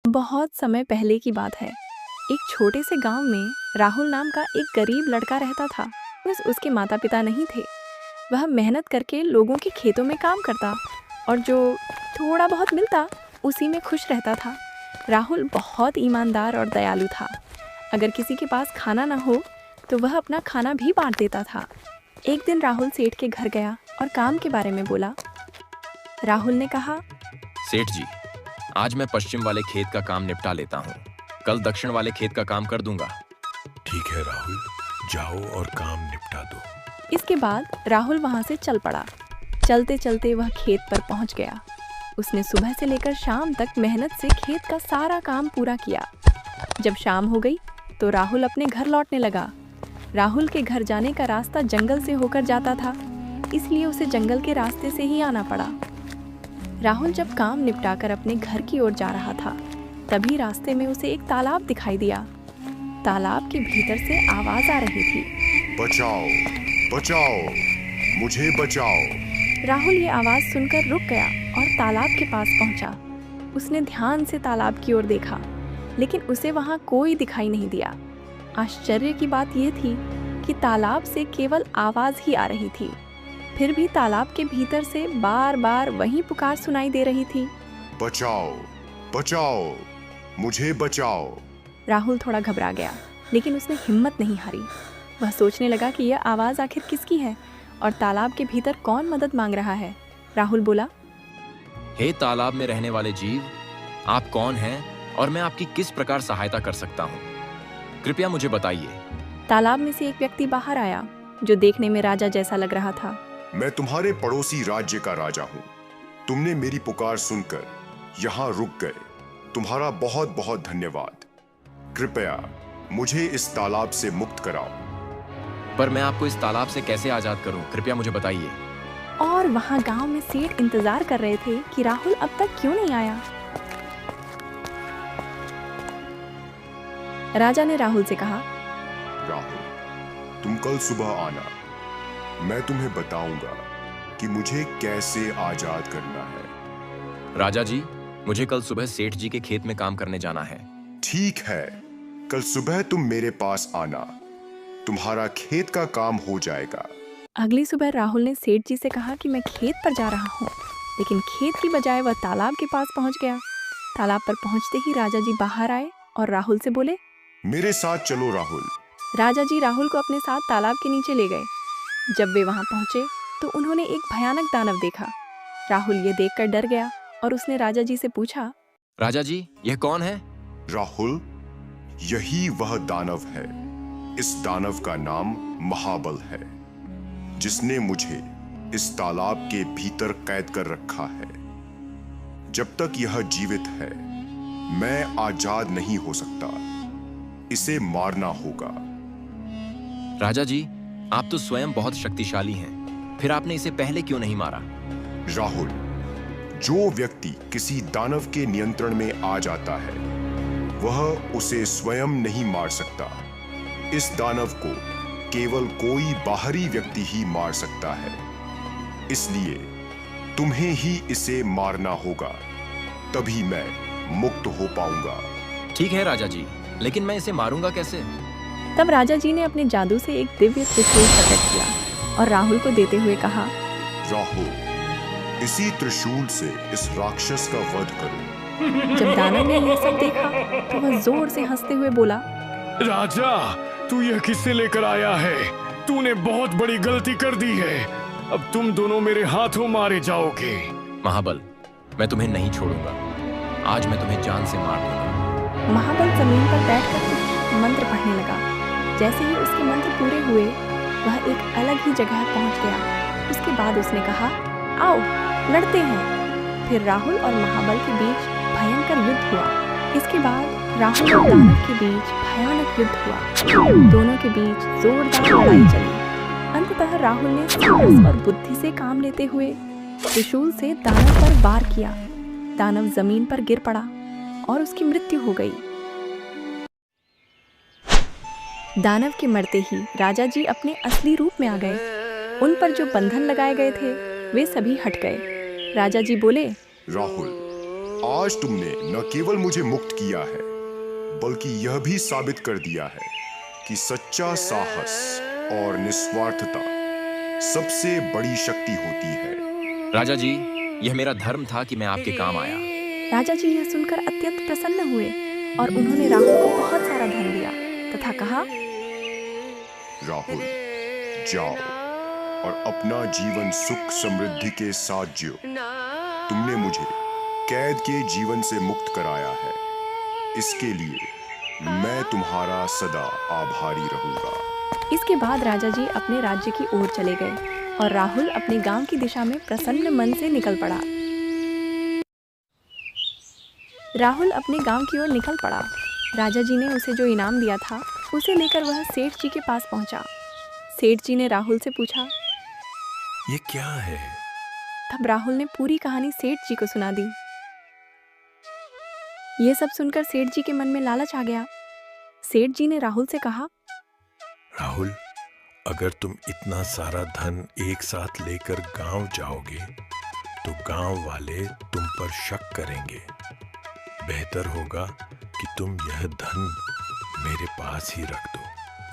बहुत समय पहले की बात है। एक छोटे से गांव में राहुल नाम का एक गरीब लड़का रहता था। बस उसके माता पिता नहीं थे। वह मेहनत करके लोगों के खेतों में काम करता और जो थोड़ा बहुत मिलता उसी में खुश रहता था। राहुल बहुत ईमानदार और दयालु था। अगर किसी के पास खाना न हो तो वह अपना खाना भी बांट देता था। एक दिन राहुल सेठ के घर गया और काम के बारे में बोला। राहुल ने कहा, सेठ जी, आज मैं पश्चिम वाले खेत का काम निपटा लेता हूँ। कल दक्षिण वाले खेत का काम कर दूंगा। ठीक है राहुल, जाओ और काम निपटा दो। इसके बाद राहुल वहां से चल पड़ा। चलते चलते वह खेत पर पहुंच गया। उसने सुबह से लेकर शाम तक मेहनत से खेत का सारा काम पूरा किया। जब शाम हो गई तो राहुल अपने घर लौटने लगा। राहुल के घर जाने का रास्ता जंगल से होकर जाता था, इसलिए उसे जंगल के रास्ते से ही आना पड़ा। राहुल जब काम निपटाकर अपने घर की ओर जा रहा था, तभी रास्ते में उसे एक तालाब दिखाई दिया। तालाब के भीतर से आवाज आ रही थी, बचाओ, बचाओ, मुझे बचाओ। राहुल ये आवाज सुनकर रुक गया और तालाब के पास पहुंचा। उसने ध्यान से तालाब की ओर देखा, लेकिन उसे वहां कोई दिखाई नहीं दिया। आश्चर्य की बात यह थी कि तालाब से केवल आवाज ही आ रही थी। फिर भी तालाब के भीतर से बार बार वही पुकार सुनाई दे रही थी, बचाओ, बचाओ, मुझे बचाओ। राहुल थोड़ा घबरा गया, लेकिन उसने हिम्मत नहीं हारी। वह सोचने लगा कि यह आवाज आखिर किसकी है और तालाब के भीतर कौन मदद मांग रहा है। राहुल बोला, हे तालाब में रहने वाले जीव, आप कौन हैं और मैं आपकी किस प्रकार सहायता कर सकता हूँ? कृपया मुझे बताइए। तालाब में से एक व्यक्ति बाहर आया, जो देखने में राजा जैसा लग रहा था। मैं तुम्हारे पड़ोसी राज्य का राजा हूँ। तुमने मेरी पुकार सुनकर यहाँ रुक गए। तुम्हारा बहुत बहुत धन्यवाद। कृपया मुझे इस तालाब से मुक्त कराओ। पर मैं आपको इस तालाब से कैसे आजाद करूं? कृपया मुझे बताइए। और वहाँ गांव में सेठ इंतजार कर रहे थे कि राहुल अब तक क्यों नहीं आया। राजा ने राहुल से कहा, राहुल, तुम कल सुबह आना। मैं तुम्हें बताऊंगा कि मुझे कैसे आजाद करना है। राजा जी, मुझे कल सुबह सेठ जी के खेत में काम करने जाना है। ठीक है, कल सुबह तुम मेरे पास आना। तुम्हारा खेत का काम हो जाएगा। अगली सुबह राहुल ने सेठ जी से कहा कि मैं खेत पर जा रहा हूँ, लेकिन खेत की बजाय वह तालाब के पास पहुँच गया। तालाब पर पहुँचते ही राजा जी बाहर आए और राहुल से बोले, मेरे साथ चलो राहुल। राजा जी राहुल को अपने साथ तालाब के नीचे ले गए। जब वे वहां पहुंचे तो उन्होंने एक भयानक दानव देखा। राहुल ये देखकर डर गया और उसने राजा जी से पूछा, राजा जी, यह कौन है? राहुल, यही वह दानव है। इस दानव का नाम महाबल है, जिसने मुझे इस तालाब के भीतर कैद कर रखा है। जब तक यह जीवित है, मैं आजाद नहीं हो सकता। इसे मारना होगा। राजा जी, आप तो स्वयं बहुत शक्तिशाली हैं, फिर आपने इसे पहले क्यों नहीं मारा? राहुल, जो व्यक्ति किसी दानव के नियंत्रण में आ जाता है, वह उसे स्वयं नहीं मार सकता। इस दानव को केवल कोई बाहरी व्यक्ति ही मार सकता है। इसलिए तुम्हें ही इसे मारना होगा, तभी मैं मुक्त हो पाऊंगा। ठीक है राजा जी, लेकिन मैं इसे मारूंगा कैसे? तब राजा जी ने अपने जादू से एक दिव्य त्रिशूल प्रकट किया और राहुल को देते हुए कहा, राहुल, इसी त्रिशूल से इस राक्षस का वध करो। जब दानव ने यह सब देखा तो वह जोर से हंसते हुए बोला, राजा, तू यह किससे लेकर आया है? तूने बहुत बड़ी गलती कर दी है। अब तुम दोनों मेरे हाथों मारे जाओगे। महाबल, मैं तुम्हें नहीं छोड़ूंगा। आज मैं तुम्हें जान से मार दूंगा। महाबल जमीन पर बैठकर कुछ मंत्र पढ़ने लगा। जैसे ही उसके मंत्र पूरे हुए, वह एक अलग ही जगह पहुंच गया। उसके बाद उसने कहा, आओ लड़ते हैं। फिर राहुल और महाबल के बीच भयंकर युद्ध हुआ। इसके बाद राहुल और दानव के बीच भयानक युद्ध हुआ। दोनों के बीच जोरदार लड़ाई चली। अंततः राहुल ने साहस और बुद्धि से काम लेते हुए त्रिशूल से दानव पर वार किया। दानव जमीन पर गिर पड़ा और उसकी मृत्यु हो गई। दानव के मरते ही राजा जी अपने असली रूप में आ गए। उन पर जो बंधन लगाए गए थे वे सभी हट गए। राजा जी बोले, राहुल, आज तुमने न केवल मुझे मुक्त किया है, बल्कि यह भी साबित कर दिया है कि सच्चा साहस और निस्वार्थता सबसे बड़ी शक्ति होती है। राजा जी, यह मेरा धर्म था कि मैं आपके काम आया। राजा जी यह सुनकर अत्यंत प्रसन्न हुए और उन्होंने राहुल को बहुत सारा धन दिया तथा कहा, राहुल, जाओ और अपना जीवन सुख समृद्धि के साथ जियो। तुमने मुझे कैद के जीवन से मुक्त कराया है, इसके लिए मैं तुम्हारा सदा आभारी रहूंगा। इसके बाद राजा जी अपने राज्य की ओर चले गए और राहुल अपने गांव की दिशा में प्रसन्न मन से निकल पड़ा। राहुल अपने गांव की ओर निकल पड़ा। राजा जी ने उसे जो इनाम दिया था उसे लेकर वह सेठ जी के पास पहुंचा। सेठ जी ने राहुल से पूछा, ये क्या है? तब राहुल ने पूरी कहानी सेठ जी को सुना दी। ये सब सुनकर सेठ जी के मन में लालच आ गया। सेठ जी ने राहुल से कहा, राहुल, अगर तुम इतना सारा धन एक साथ लेकर गांव जाओगे तो गांव वाले तुम पर शक करेंगे। बेहतर होगा कि तुम यह धन मेरे पास ही रख दो।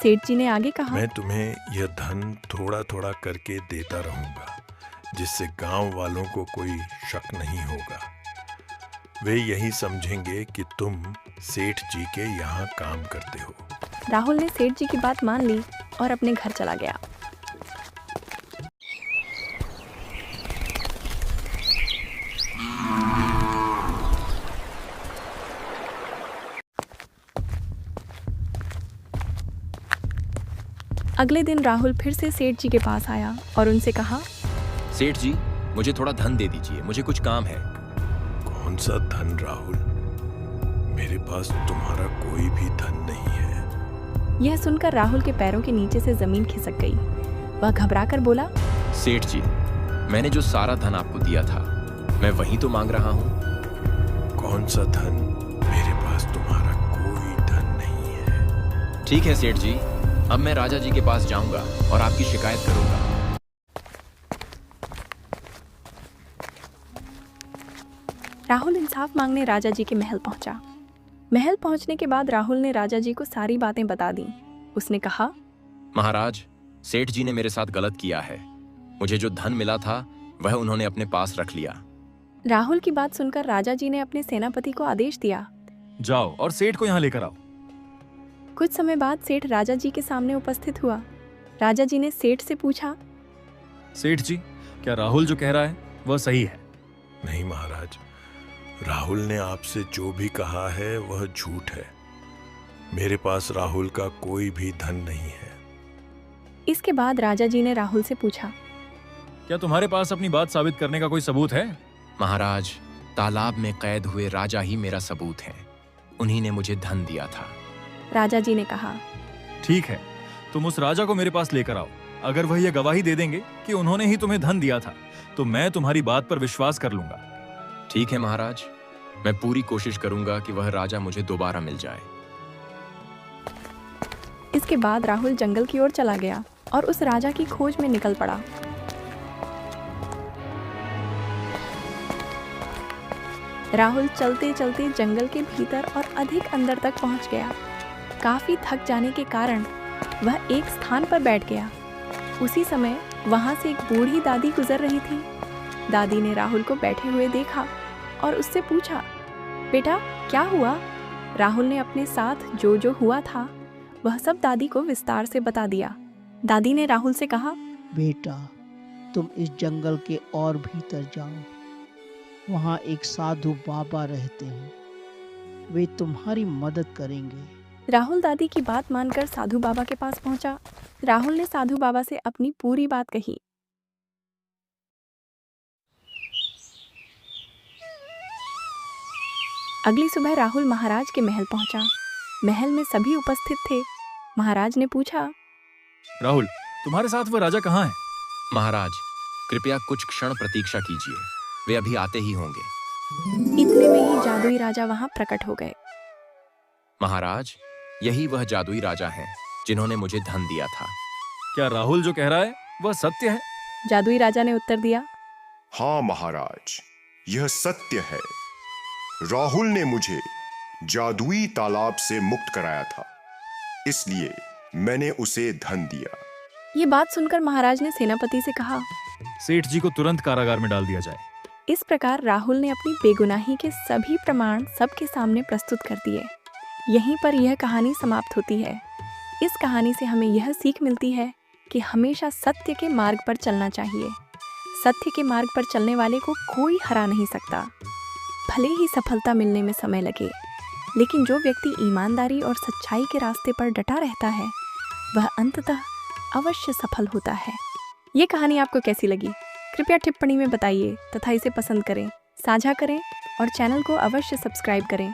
सेठ जी ने आगे कहा, मैं तुम्हें यह धन थोड़ा थोड़ा करके देता रहूंगा, जिससे गांव वालों को कोई शक नहीं होगा। वे यही समझेंगे कि तुम सेठ जी के यहाँ काम करते हो। राहुल ने सेठ जी की बात मान ली और अपने घर चला गया। अगले दिन राहुल फिर से सेठ जी के पास आया और उनसे कहा, सेठ जी, मुझे थोड़ा धन दे दीजिए, मुझे कुछ काम है। कौन सा धन राहुल? मेरे पास तुम्हारा कोई भी धन नहीं है। यह सुनकर राहुल के पैरों के नीचे से जमीन खिसक गई। वह घबराकर बोला, सेठ जी, मैंने जो सारा धन आपको दिया था, मैं वही तो मांग रहा हूँ। कौन सा धन? मेरे पास तुम्हारा कोई धन नहीं है। ठीक है सेठ जी, अब मैं राजा जी के पास जाऊंगा और आपकी शिकायत करूंगा। राहुल इंसाफ मांगने राजा जी के महल पहुंचा। महल पहुंचने के बाद राहुल ने राजा जी को सारी बातें बता दी। उसने कहा, महाराज, सेठ जी ने मेरे साथ गलत किया है। मुझे जो धन मिला था वह उन्होंने अपने पास रख लिया। राहुल की बात सुनकर राजा जी ने अपने सेनापति को आदेश दिया, जाओ और सेठ को यहाँ लेकर आओ। कुछ समय बाद सेठ राजा जी के सामने उपस्थित हुआ। राजा जी ने सेठ से पूछा, सेठ जी, क्या राहुल जो कह रहा है वह सही है? नहीं महाराज, राहुल ने आपसे जो भी कहा है वह झूठ है। मेरे पास राहुल का कोई भी धन नहीं है। इसके बाद राजा जी ने राहुल से पूछा, क्या तुम्हारे पास अपनी बात साबित करने का कोई सबूत है? महाराज, तालाब में कैद हुए राजा ही मेरा सबूत है। उन्हीं ने मुझे धन दिया था। राजा जी ने कहा, ठीक है, तुम उस राजा को मेरे पास लेकर आओ। अगर वह यह गवाही दे देंगे कि उन्होंने ही तुम्हें धन दिया था, तो मैं तुम्हारी बात पर विश्वास कर लूंगा। ठीक है महाराज, मैं पूरी कोशिश करूंगा कि वह राजा मुझे दोबारा मिल जाए। इसके बाद राहुल जंगल की ओर चला गया और उस राजा की खोज में निकल पड़ा। राहुल चलते चलते जंगल के भीतर और अधिक अंदर तक पहुंच गया। काफी थक जाने के कारण वह एक स्थान पर बैठ गया। उसी समय वहां से एक बूढ़ी दादी गुजर रही थी। दादी ने राहुल को बैठे हुए देखा और उससे पूछा, बेटा क्या हुआ? राहुल ने अपने साथ जो जो हुआ था वह सब दादी को विस्तार से बता दिया। दादी ने राहुल से कहा, बेटा, तुम इस जंगल के और भीतर जाओ। वहाँ एक साधु बाबा रहते हैं, वे तुम्हारी मदद करेंगे। राहुल दादी की बात मानकर साधु बाबा के पास पहुंचा। राहुल ने साधु बाबा से अपनी पूरी बात कही। अगली सुबह राहुल महाराज के महल पहुंचा। महल में सभी उपस्थित थे। महाराज ने पूछा, राहुल, तुम्हारे साथ वह राजा कहाँ है? महाराज, कृपया कुछ क्षण प्रतीक्षा कीजिए, वे अभी आते ही होंगे। इतने में ही जादुई राजा वहां प्रकट हो गए। महाराज, यही वह जादुई राजा हैं जिन्होंने मुझे धन दिया था। क्या राहुल जो कह रहा है वह सत्य है? जादुई राजा ने उत्तर दिया, हाँ महाराज, यह सत्य है। राहुल ने मुझे जादुई तालाब से मुक्त कराया था, इसलिए मैंने उसे धन दिया। ये बात सुनकर महाराज ने सेनापति से कहा, सेठ जी को तुरंत कारागार में डाल दिया जाए। इस प्रकार राहुल ने अपनी बेगुनाही के सभी प्रमाण सबके सामने प्रस्तुत कर दिए। यहीं पर यह कहानी समाप्त होती है। इस कहानी से हमें यह सीख मिलती है कि हमेशा सत्य के मार्ग पर चलना चाहिए। सत्य के मार्ग पर चलने वाले को कोई हरा नहीं सकता। भले ही सफलता मिलने में समय लगे, लेकिन जो व्यक्ति ईमानदारी और सच्चाई के रास्ते पर डटा रहता है वह अंततः अवश्य सफल होता है। ये कहानी आपको कैसी लगी? कृपया टिप्पणी में बताइए तथा इसे पसंद करें, साझा करें और चैनल को अवश्य सब्सक्राइब करें।